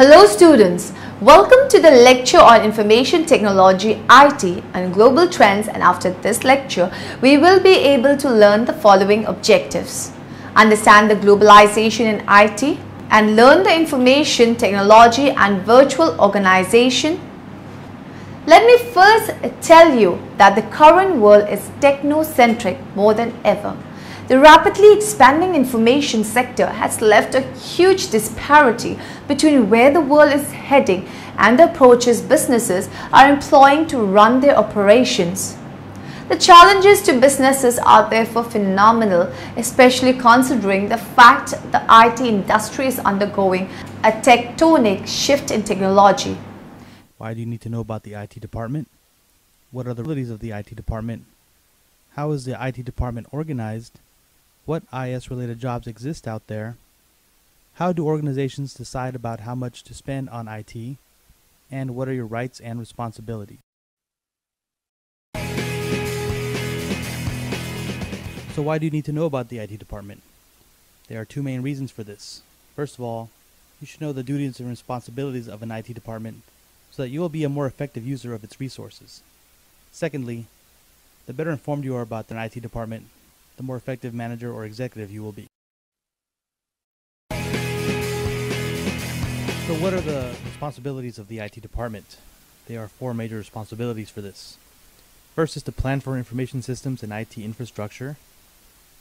Hello students, welcome to the lecture on Information Technology, IT and Global Trends, and after this lecture, we will be able to learn the following objectives. Understand the globalization in IT and learn the information technology and virtual organization. Let me first tell you that the current world is technocentric more than ever. The rapidly expanding information sector has left a huge disparity between where the world is heading and the approaches businesses are employing to run their operations. The challenges to businesses are therefore phenomenal, especially considering the fact the IT industry is undergoing a tectonic shift in technology. Why do you need to know about the IT department? What are the abilities of the IT department? How is the IT department organized? What IS-related jobs exist out there? How do organizations decide about how much to spend on IT? And what are your rights and responsibilities? So why do you need to know about the IT department? There are two main reasons for this. First of all, you should know the duties and responsibilities of an IT department so that you will be a more effective user of its resources. Secondly, the better informed you are about the IT department, the more effective manager or executive you will be. So what are the responsibilities of the IT department? There are four major responsibilities for this. First is to plan for information systems and IT infrastructure.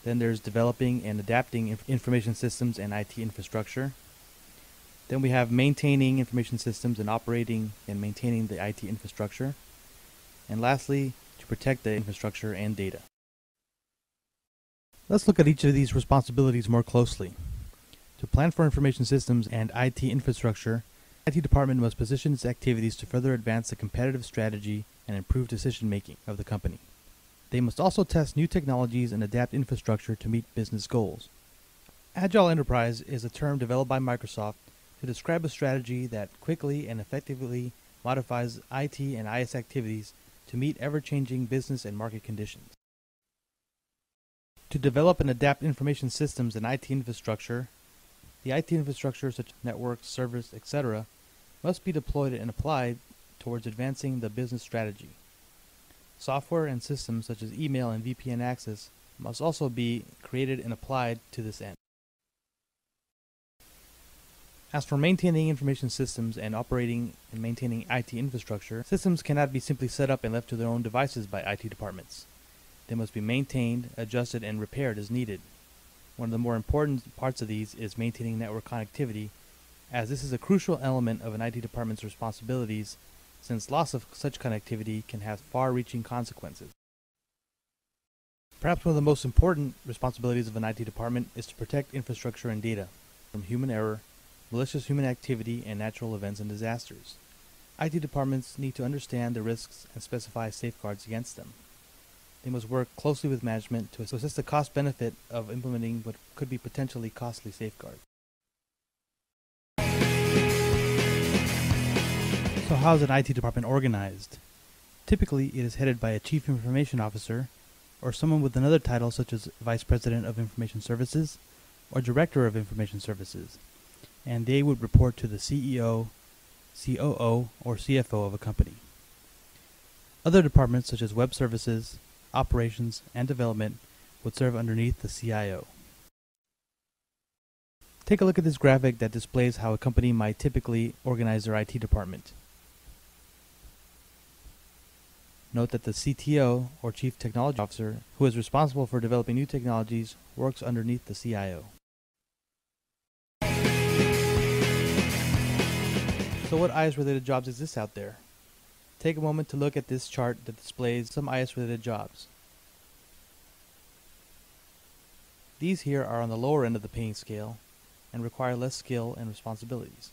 Then there's developing and adapting information systems and IT infrastructure. Then we have maintaining information systems and operating and maintaining the IT infrastructure. And lastly, to protect the infrastructure and data. Let's look at each of these responsibilities more closely. To plan for information systems and IT infrastructure, the IT department must position its activities to further advance the competitive strategy and improve decision-making of the company. They must also test new technologies and adapt infrastructure to meet business goals. Agile Enterprise is a term developed by Microsoft to describe a strategy that quickly and effectively modifies IT and IS activities to meet ever-changing business and market conditions. To develop and adapt information systems and IT infrastructure, the IT infrastructure such as networks, servers, etc. must be deployed and applied towards advancing the business strategy. Software and systems such as email and VPN access must also be created and applied to this end. As for maintaining information systems and operating and maintaining IT infrastructure, systems cannot be simply set up and left to their own devices by IT departments. They must be maintained, adjusted, and repaired as needed. One of the more important parts of these is maintaining network connectivity, as this is a crucial element of an IT department's responsibilities, since loss of such connectivity can have far-reaching consequences. Perhaps one of the most important responsibilities of an IT department is to protect infrastructure and data from human error, malicious human activity, and natural events and disasters. IT departments need to understand the risks and specify safeguards against them. They must work closely with management to assess the cost-benefit of implementing what could be potentially costly safeguards. So how is an IT department organized? Typically, it is headed by a Chief Information Officer or someone with another title such as Vice President of Information Services or Director of Information Services, and they would report to the CEO, COO, or CFO of a company. Other departments such as Web Services, Operations, and Development would serve underneath the CIO. Take a look at this graphic that displays how a company might typically organize their IT department. Note that the CTO, or Chief Technology Officer, who is responsible for developing new technologies, works underneath the CIO. So what IS-related jobs exist out there? Take a moment to look at this chart that displays some IS-related jobs. These here are on the lower end of the paying scale and require less skill and responsibilities.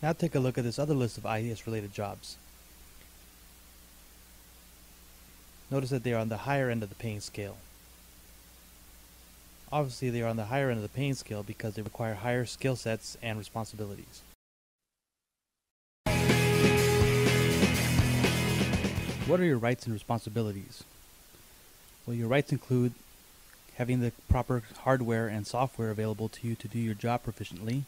Now take a look at this other list of IS-related jobs. Notice that they are on the higher end of the paying scale. Obviously, they are on the higher end of the paying scale because they require higher skill sets and responsibilities. What are your rights and responsibilities? Well, your rights include having the proper hardware and software available to you to do your job proficiently,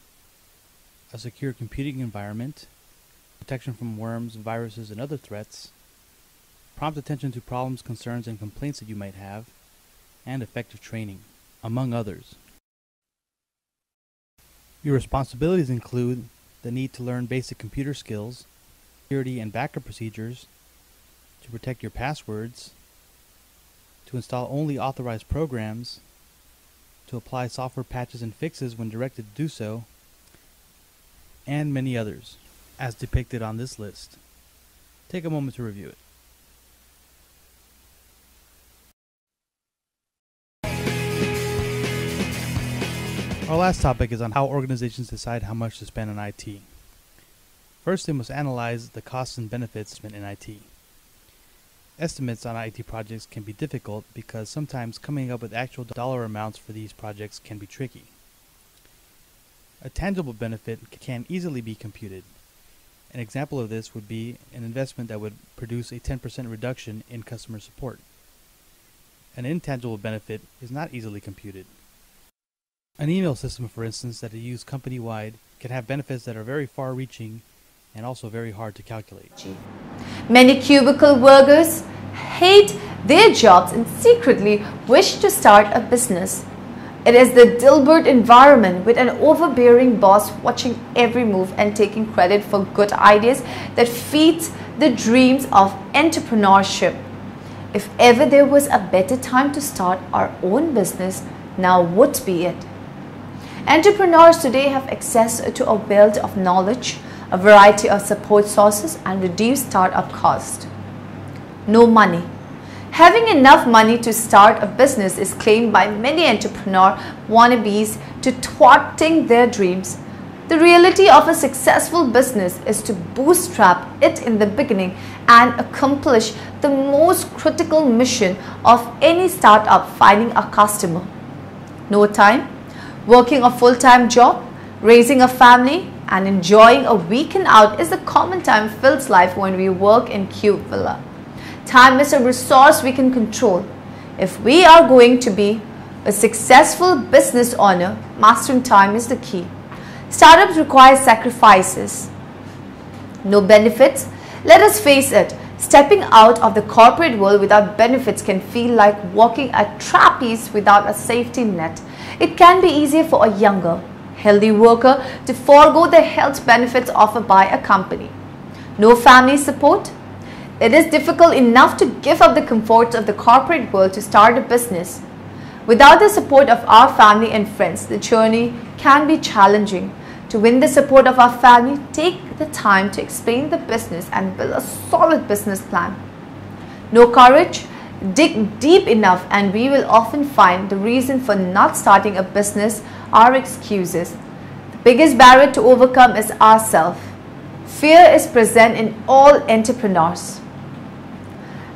a secure computing environment, protection from worms, viruses, and other threats, prompt attention to problems, concerns, and complaints that you might have, and effective training, among others. Your responsibilities include the need to learn basic computer skills, security and backup procedures, to protect your passwords, to install only authorized programs, to apply software patches and fixes when directed to do so, and many others, as depicted on this list. Take a moment to review it. Our last topic is on how organizations decide how much to spend on IT. First, they must analyze the costs and benefits in IT. Estimates on IT projects can be difficult because sometimes coming up with actual dollar amounts for these projects can be tricky. A tangible benefit can easily be computed. An example of this would be an investment that would produce a 10% reduction in customer support. An intangible benefit is not easily computed. An email system, for instance, that is used company-wide can have benefits that are very far-reaching and also very hard to calculate. Many cubicle workers hate their jobs and secretly wish to start a business. It is the Dilbert environment with an overbearing boss watching every move and taking credit for good ideas that feeds the dreams of entrepreneurship. If ever there was a better time to start our own business, now would be it. Entrepreneurs today have access to a wealth of knowledge, a variety of support sources, and reduced startup cost. No money. Having enough money to start a business is claimed by many entrepreneur wannabes to thwarting their dreams. The reality of a successful business is to bootstrap it in the beginning and accomplish the most critical mission of any startup: finding a customer. No time, working a full-time job, raising a family, and enjoying a weekend out is the common time-filled life when we work in cube villa. Time is a resource we can control. If we are going to be a successful business owner, mastering time is the key. Startups require sacrifices. No benefits? Let us face it, stepping out of the corporate world without benefits can feel like walking a trapeze without a safety net. It can be easier for a younger, healthy worker to forego the health benefits offered by a company. No family support? It is difficult enough to give up the comforts of the corporate world to start a business. Without the support of our family and friends, the journey can be challenging. To win the support of our family, take the time to explain the business and build a solid business plan. No courage? Dig deep enough and we will often find the reason for not starting a business are excuses. The biggest barrier to overcome is ourselves. Fear is present in all entrepreneurs.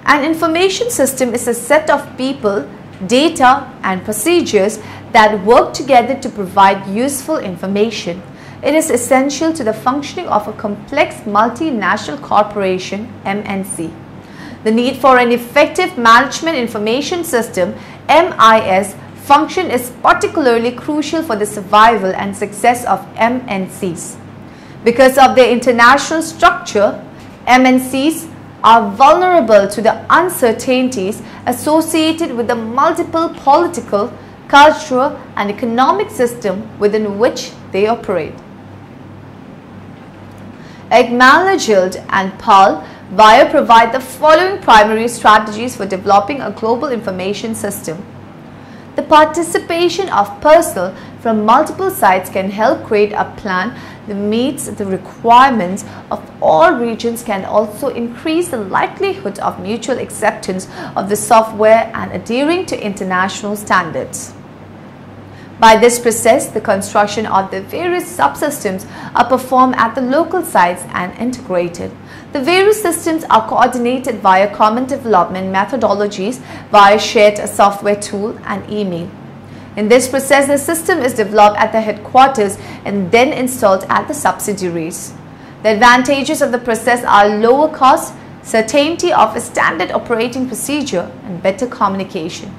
An information system is a set of people, data, and procedures that work together to provide useful information. It is essential to the functioning of a complex multinational corporation, MNC. The need for an effective management information system, MIS, function is particularly crucial for the survival and success of MNCs. Because of their international structure, MNCs are vulnerable to the uncertainties associated with the multiple political, cultural, and economic system within which they operate. Ekman-Lajild and Paul Weyer provide the following primary strategies for developing a global information system. The participation of personnel from multiple sites can help create a plan that meets the requirements of all regions, can also increase the likelihood of mutual acceptance of the software and adhering to international standards. By this process, the construction of the various subsystems are performed at the local sites and integrated. The various systems are coordinated via common development methodologies via shared software tool and email. In this process, the system is developed at the headquarters and then installed at the subsidiaries. The advantages of the process are lower cost, certainty of a standard operating procedure, and better communication.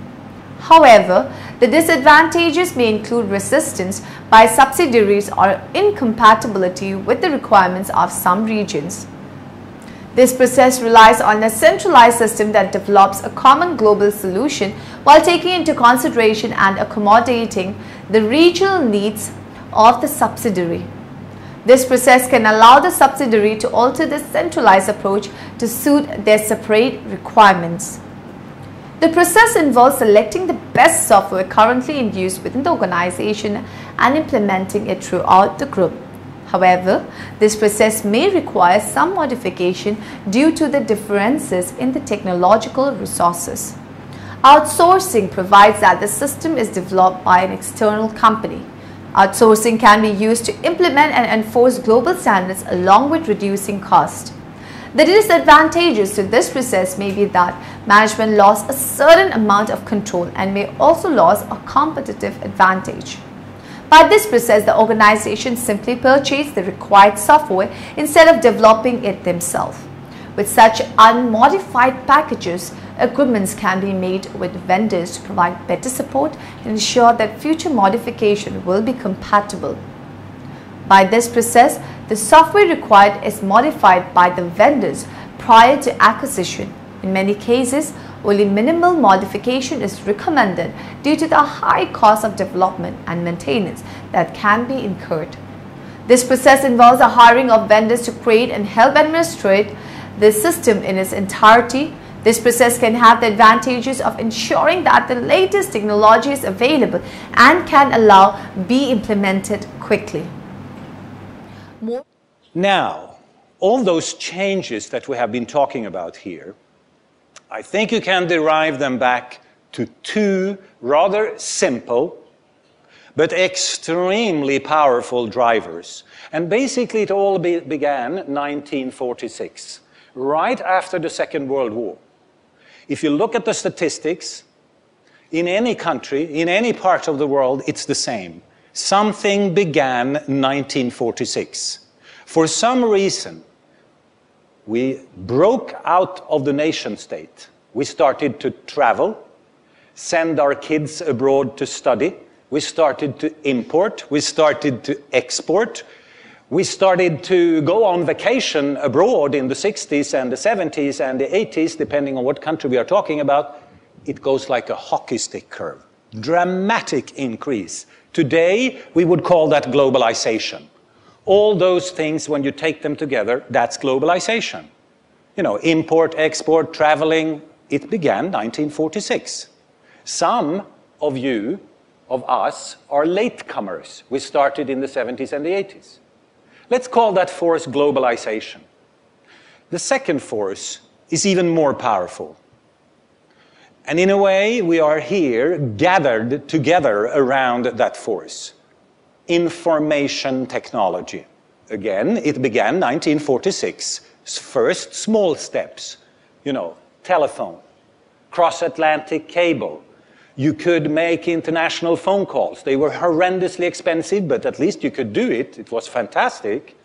However, the disadvantages may include resistance by subsidiaries or incompatibility with the requirements of some regions. This process relies on a centralized system that develops a common global solution while taking into consideration and accommodating the regional needs of the subsidiary. This process can allow the subsidiary to alter the centralized approach to suit their separate requirements. The process involves selecting the best software currently in use within the organization and implementing it throughout the group. However, this process may require some modification due to the differences in the technological resources. Outsourcing provides that the system is developed by an external company. Outsourcing can be used to implement and enforce global standards along with reducing cost. The disadvantages to this process may be that management lost a certain amount of control and may also lose a competitive advantage. By this process, the organization simply purchased the required software instead of developing it themselves. With such unmodified packages, agreements can be made with vendors to provide better support and ensure that future modification will be compatible. By this process, the software required is modified by the vendors prior to acquisition. In many cases, only minimal modification is recommended due to the high cost of development and maintenance that can be incurred. This process involves the hiring of vendors to create and help administrate the system in its entirety. This process can have the advantages of ensuring that the latest technology is available and can be implemented quickly. Now, all those changes that we have been talking about here, I think you can derive them back to two rather simple but extremely powerful drivers. And basically it all began 1946, right after the Second World War. If you look at the statistics, in any country, in any part of the world, it's the same. Something began 1946. For some reason, we broke out of the nation state. We started to travel, send our kids abroad to study. We started to import. We started to export. We started to go on vacation abroad in the 60s and the 70s and the 80s, depending on what country we are talking about. It goes like a hockey stick curve. Dramatic increase. Today, we would call that globalization. All those things, when you take them together, that's globalization. You know, import, export, traveling, it began 1946. Some of you, of us, are latecomers. We started in the 70s and the 80s. Let's call that force globalization. The second force is even more powerful. And in a way, we are here gathered together around that force. Information technology. Again, it began 1946. First small steps, you know, telephone, cross-Atlantic cable. You could make international phone calls. They were horrendously expensive, but at least you could do it. It was fantastic.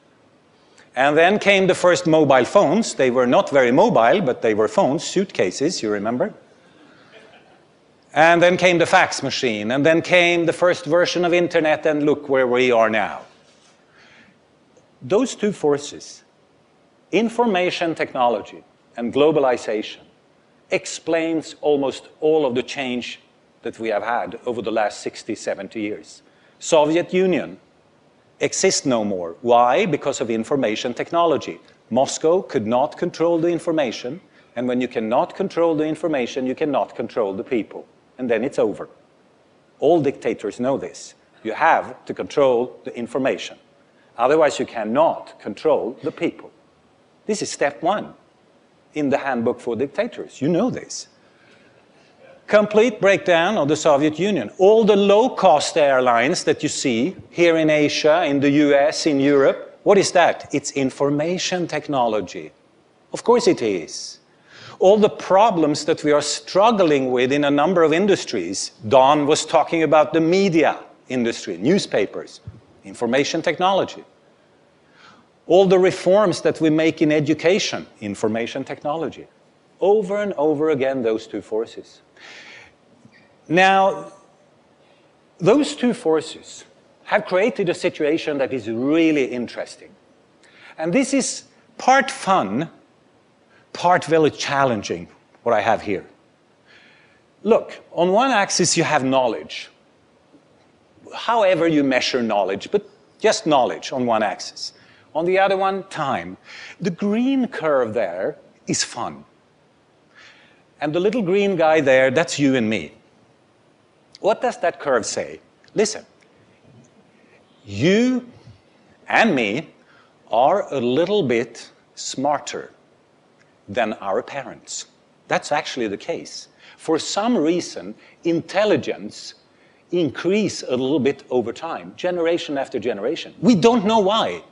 And then came the first mobile phones. They were not very mobile, but they were phones, suitcases, you remember? And then came the fax machine, and then came the first version of internet, and look where we are now. Those two forces, information technology and globalization, explains almost all of the change that we have had over the last 60, 70 years. Soviet Union exists no more. Why? Because of information technology. Moscow could not control the information, and when you cannot control the information, you cannot control the people. And then it's over. All dictators know this. You have to control the information. Otherwise, you cannot control the people. This is step one in the handbook for dictators. You know this. Complete breakdown of the Soviet Union. All the low-cost airlines that you see here in Asia, in the US, in Europe, what is that? It's information technology. Of course it is. All the problems that we are struggling with in a number of industries. Don was talking about the media industry, newspapers, information technology. All the reforms that we make in education, information technology. Over and over again, those two forces. Now, those two forces have created a situation that is really interesting. And this is part fun, part very challenging, what I have here. Look, on one axis you have knowledge. However you measure knowledge, but just knowledge on one axis. On the other one, time. The green curve there is fun. And the little green guy there, that's you and me. What does that curve say? Listen, you and me are a little bit smarter than our parents. That's actually the case. For some reason, intelligence increases a little bit over time, generation after generation. We don't know why,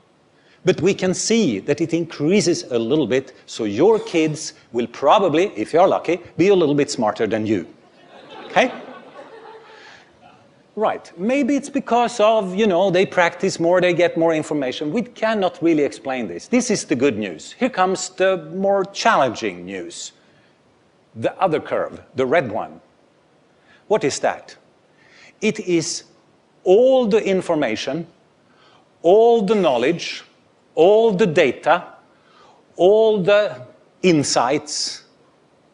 but we can see that it increases a little bit, so your kids will probably, if you're lucky, be a little bit smarter than you. Okay? Right. Maybe it's because of, they practice more, they get more information. We cannot really explain this. This is the good news. Here comes the more challenging news. The other curve, the red one. What is that? It is all the information, all the knowledge, all the data, all the insights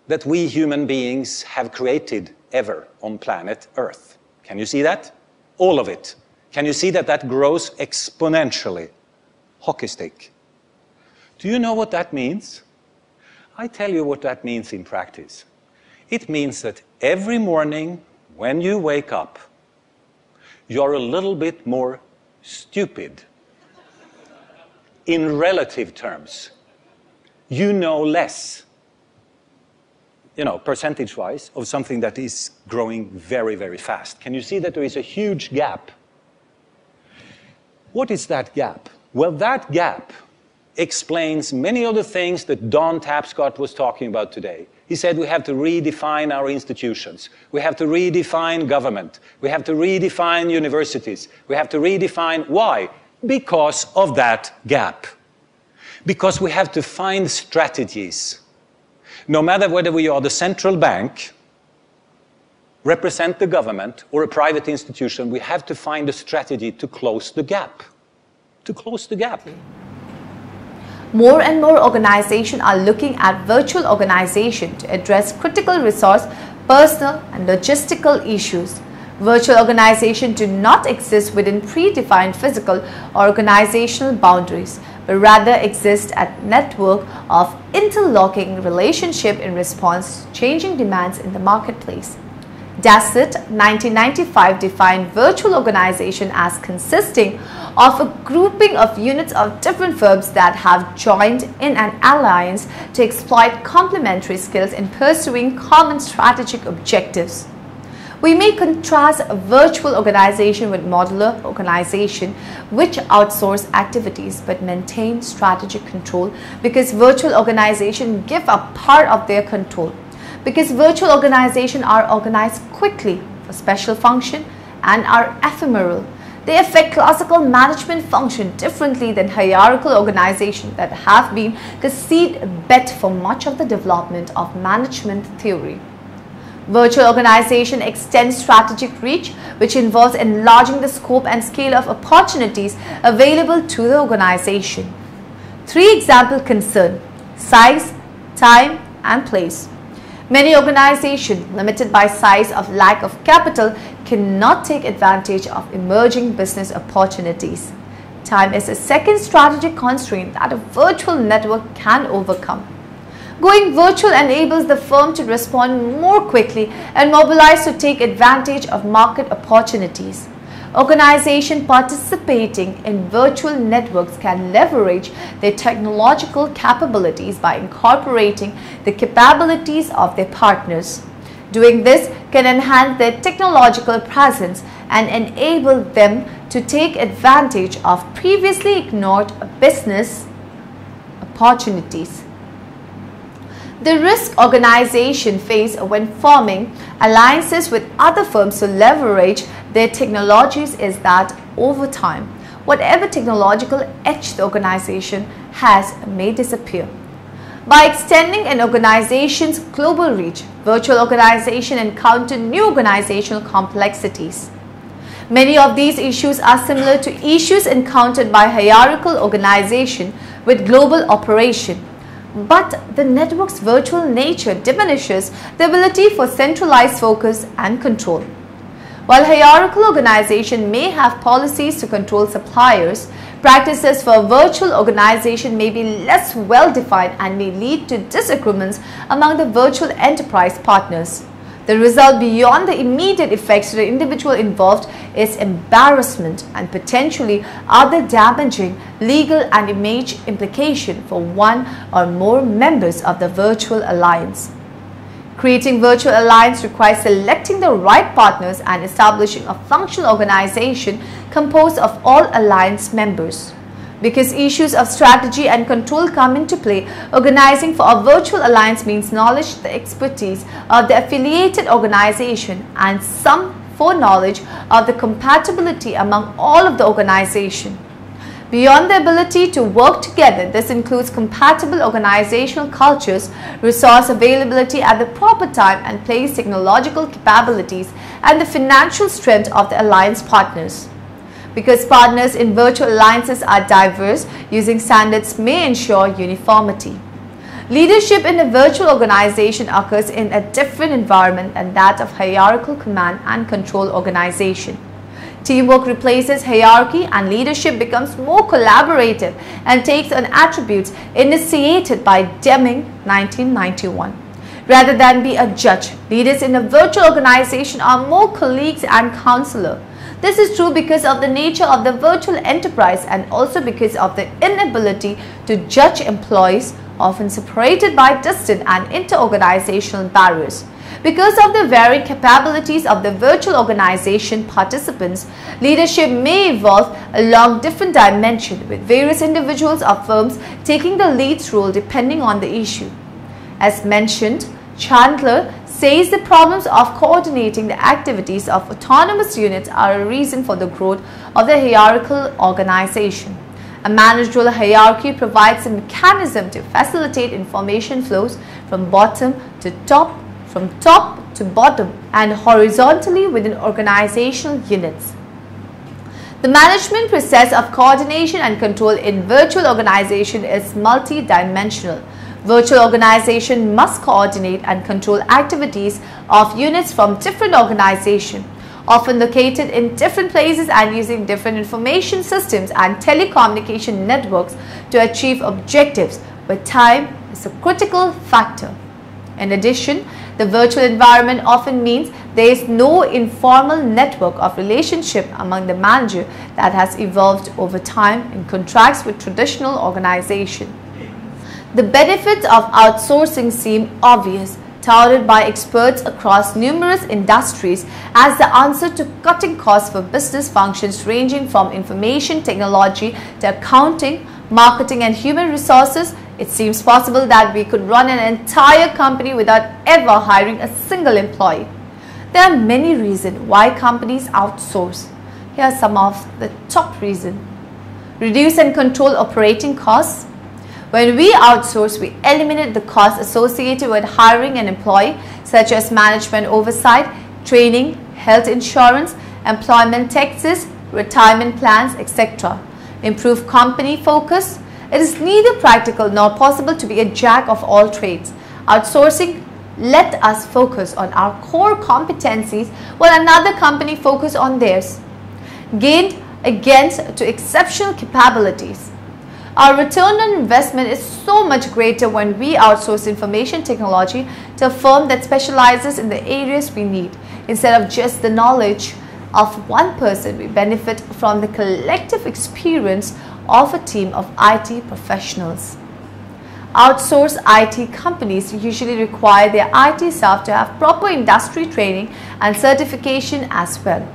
that we human beings have created ever on planet Earth. Can you see that? All of it. Can you see that that grows exponentially? Hockey stick. Do you know what that means? I tell you what that means in practice. It means that every morning when you wake up, you're a little bit more stupid. In relative terms, you know less, percentage-wise, of something that is growing very, very fast. Can you see that there is a huge gap? What is that gap? Well, that gap explains many of the things that Don Tapscott was talking about today. He said we have to redefine our institutions. We have to redefine government. We have to redefine universities. We have to redefine why? Because of that gap. Because we have to find strategies. No matter whether we are the central bank, represent the government, or a private institution, we have to find a strategy to close the gap. To close the gap. More and more organizations are looking at virtual organization to address critical resource, personal and logistical issues. Virtual organizations do not exist within predefined physical or organizational boundaries, but rather exist as a network of interlocking relationships in response to changing demands in the marketplace. Dasset 1995 defined virtual organization as consisting of a grouping of units of different firms that have joined in an alliance to exploit complementary skills in pursuing common strategic objectives. We may contrast a virtual organization with modular organization, which outsource activities but maintain strategic control, because virtual organizations give up part of their control. Because virtual organizations are organized quickly for special function and are ephemeral. They affect classical management function differently than hierarchical organizations that have been the seed bed for much of the development of management theory. Virtual organization extends strategic reach, which involves enlarging the scope and scale of opportunities available to the organization. Three examples concern size, time, and place. Many organizations, limited by size or lack of capital, cannot take advantage of emerging business opportunities. Time is a second strategic constraint that a virtual network can overcome. Going virtual enables the firm to respond more quickly and mobilize to take advantage of market opportunities. Organizations participating in virtual networks can leverage their technological capabilities by incorporating the capabilities of their partners. Doing this can enhance their technological presence and enable them to take advantage of previously ignored business opportunities. The risk organizations face when forming alliances with other firms to leverage their technologies is that over time, whatever technological edge the organization has may disappear. By extending an organization's global reach, virtual organization encounter new organizational complexities. Many of these issues are similar to issues encountered by hierarchical organization with global operation. But the network's virtual nature diminishes the ability for centralized focus and control. While hierarchical organization may have policies to control suppliers, practices for a virtual organization may be less well defined and may lead to disagreements among the virtual enterprise partners. The result beyond the immediate effects to the individual involved is embarrassment and potentially other damaging legal and image implications for one or more members of the virtual alliance. Creating virtual alliance requires selecting the right partners and establishing a functional organization composed of all alliance members. Because issues of strategy and control come into play, organizing for a virtual alliance means knowledge, the expertise of the affiliated organization, and some foreknowledge of the compatibility among all of the organization. Beyond the ability to work together, this includes compatible organizational cultures, resource availability at the proper time and place, technological capabilities, and the financial strength of the alliance partners. Because partners in virtual alliances are diverse, using standards may ensure uniformity. Leadership in a virtual organization occurs in a different environment than that of hierarchical command and control organization. Teamwork replaces hierarchy and leadership becomes more collaborative and takes on attributes initiated by Deming 1991. Rather than be a judge, leaders in a virtual organization are more colleagues and counselor. This is true because of the nature of the virtual enterprise and also because of the inability to judge employees, often separated by distant and interorganizational barriers. Because of the varied capabilities of the virtual organization participants, leadership may evolve along different dimensions, with various individuals or firms taking the lead role depending on the issue. As mentioned, Chandler says the problems of coordinating the activities of autonomous units are a reason for the growth of the hierarchical organization. A managerial hierarchy provides a mechanism to facilitate information flows from bottom to top, from top to bottom, and horizontally within organizational units. The management process of coordination and control in virtual organization is multi-dimensional. Virtual organization must coordinate and control activities of units from different organizations, often located in different places and using different information systems and telecommunication networks to achieve objectives, but time is a critical factor. In addition, the virtual environment often means there is no informal network of relationship among the manager that has evolved over time in contrast with traditional organization. The benefits of outsourcing seem obvious, touted by experts across numerous industries as the answer to cutting costs for business functions ranging from information technology to accounting, marketing, and human resources. It seems possible that we could run an entire company without ever hiring a single employee. There are many reasons why companies outsource. Here are some of the top reasons. Reduce and control operating costs. When we outsource, we eliminate the costs associated with hiring an employee, such as management oversight, training, health insurance, employment taxes, retirement plans, etc. Improve company focus. It is neither practical nor possible to be a jack of all trades. Outsourcing let us focus on our core competencies while another company focus on theirs. Gained against to exceptional capabilities. Our return on investment is so much greater when we outsource information technology to a firm that specializes in the areas we need. Instead of just the knowledge of one person, we benefit from the collective experience of a team of IT professionals. Outsourced IT companies usually require their IT staff to have proper industry training and certification as well.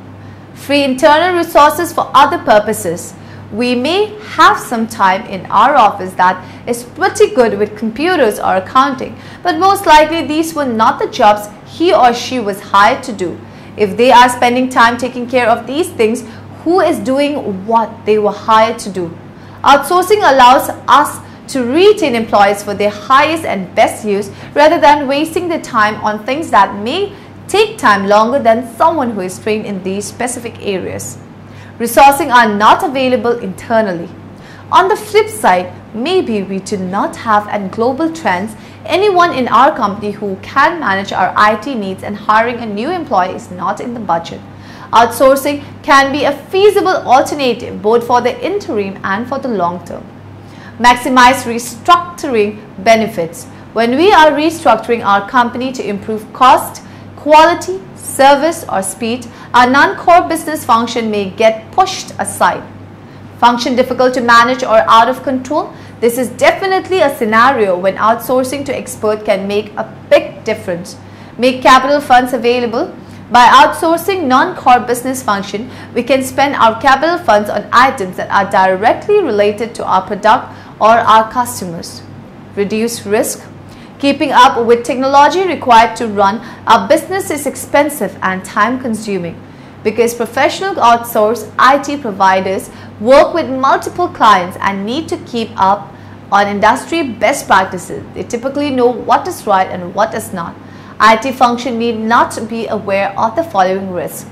Free internal resources for other purposes. We may have some time in our office that is pretty good with computers or accounting, but most likely these were not the jobs he or she was hired to do. If they are spending time taking care of these things, who is doing what they were hired to do? Outsourcing allows us to retain employees for their highest and best use rather than wasting their time on things that may take time longer than someone who is trained in these specific areas. Resourcing are not available internally. On the flip side, maybe we do not have any global trends, anyone in our company who can manage our IT needs, and hiring a new employee is not in the budget. Outsourcing can be a feasible alternative both for the interim and for the long term. Maximize restructuring benefits. When we are restructuring our company to improve cost, quality, service, or speed, our non-core business function may get pushed aside. Function difficult to manage or out of control? This is definitely a scenario when outsourcing to expert can make a big difference. Make capital funds available. By outsourcing non-core business function, we can spend our capital funds on items that are directly related to our product or our customers. Reduce risk. Keeping up with technology required to run our business is expensive and time-consuming. Because professional outsourced IT providers work with multiple clients and need to keep up on industry best practices, they typically know what is right and what is not. IT function need not be aware of the following risks.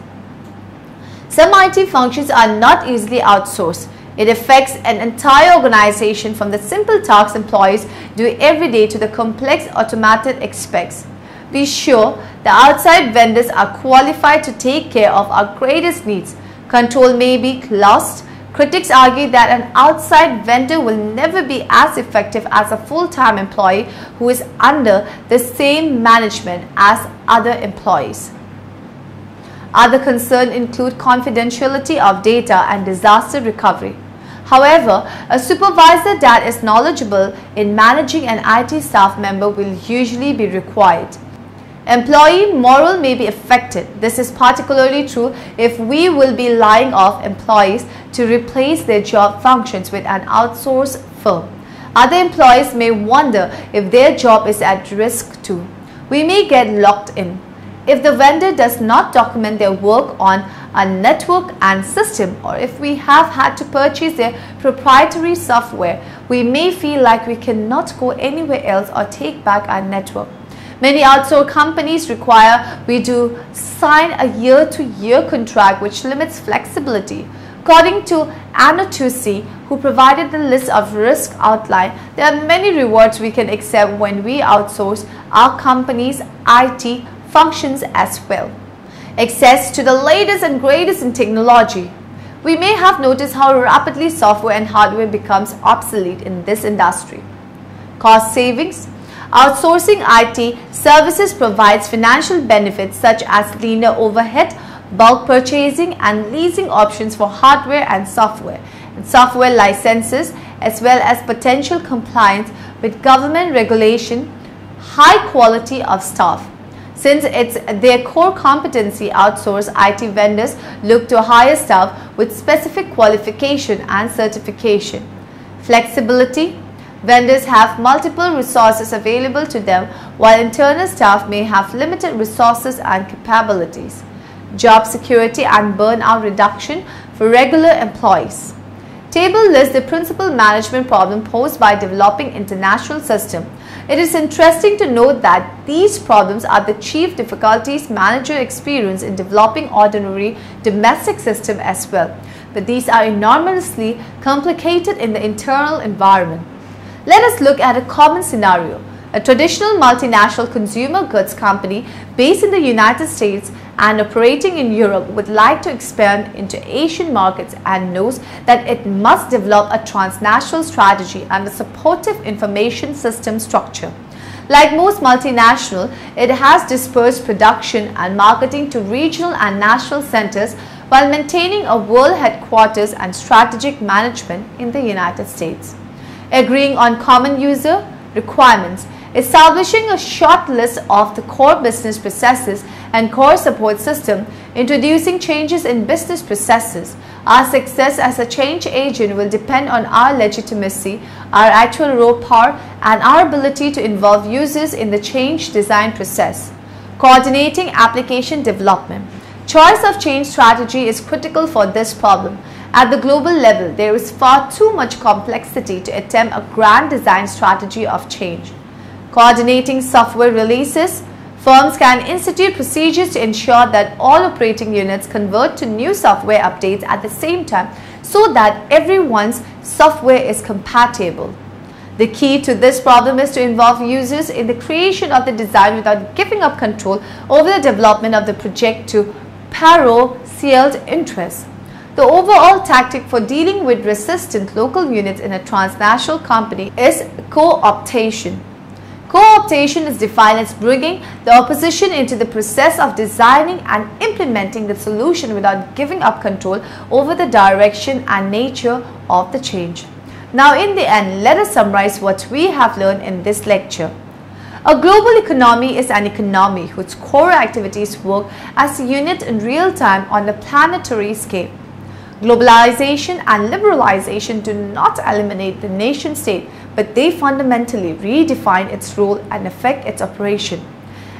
Some IT functions are not easily outsourced. It affects an entire organization from the simple tasks employees do every day to the complex automated aspects. Be sure the outside vendors are qualified to take care of our greatest needs. Control may be lost. Critics argue that an outside vendor will never be as effective as a full-time employee who is under the same management as other employees. Other concerns include confidentiality of data and disaster recovery. However, a supervisor that is knowledgeable in managing an IT staff member will usually be required. Employee morale may be affected. This is particularly true if we will be laying off employees to replace their job functions with an outsourced firm. Other employees may wonder if their job is at risk too. We may get locked in. If the vendor does not document their work on a network and system, or if we have had to purchase their proprietary software, we may feel like we cannot go anywhere else or take back our network. Many outsourced companies require we to sign a year-to-year contract which limits flexibility. According to Attestation, who provided the list of risk outline, there are many rewards we can accept when we outsource our company's IT functions as well. Access to the latest and greatest in technology. We may have noticed how rapidly software and hardware becomes obsolete in this industry. Cost savings. Outsourcing IT services provides financial benefits such as leaner overhead, bulk purchasing, and leasing options for hardware and software licenses, as well as potential compliance with government regulation, high quality of staff. Since it's their core competency, outsourced IT vendors look to hire staff with specific qualification and certification. Flexibility. Vendors have multiple resources available to them, while internal staff may have limited resources and capabilities. Job security and burnout reduction for regular employees. Table lists the principal management problem posed by developing international system. It is interesting to note that these problems are the chief difficulties managers experience in developing ordinary domestic system as well, but these are enormously complicated in the internal environment. Let us look at a common scenario. A traditional multinational consumer goods company based in the United States and operating in Europe would like to expand into Asian markets and knows that it must develop a transnational strategy and a supportive information system structure. Like most multinational, it has dispersed production and marketing to regional and national centers while maintaining a world headquarters and strategic management in the United States. Agreeing on common user requirements, establishing a short list of the core business processes and core support system, introducing changes in business processes. Our success as a change agent will depend on our legitimacy, our actual raw power, and our ability to involve users in the change design process. Coordinating application development. Choice of change strategy is critical for this problem. At the global level, there is far too much complexity to attempt a grand design strategy of change. Coordinating software releases, firms can institute procedures to ensure that all operating units convert to new software updates at the same time so that everyone's software is compatible. The key to this problem is to involve users in the creation of the design without giving up control over the development of the project to parochial interests. The overall tactic for dealing with resistant local units in a transnational company is co-optation. Co-optation is defined as bringing the opposition into the process of designing and implementing the solution without giving up control over the direction and nature of the change. Now, in the end, let us summarize what we have learned in this lecture. A global economy is an economy whose core activities work as a unit in real time on the planetary scale. Globalization and liberalization do not eliminate the nation state, but they fundamentally redefine its role and affect its operation.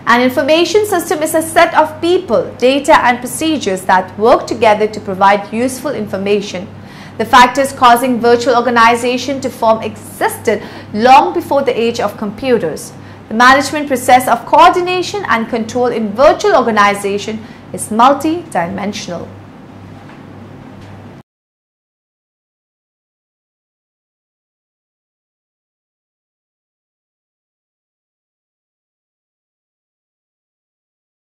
An information system is a set of people, data and procedures that work together to provide useful information. The factors causing virtual organization to form existed long before the age of computers. The management process of coordination and control in virtual organization is multi-dimensional.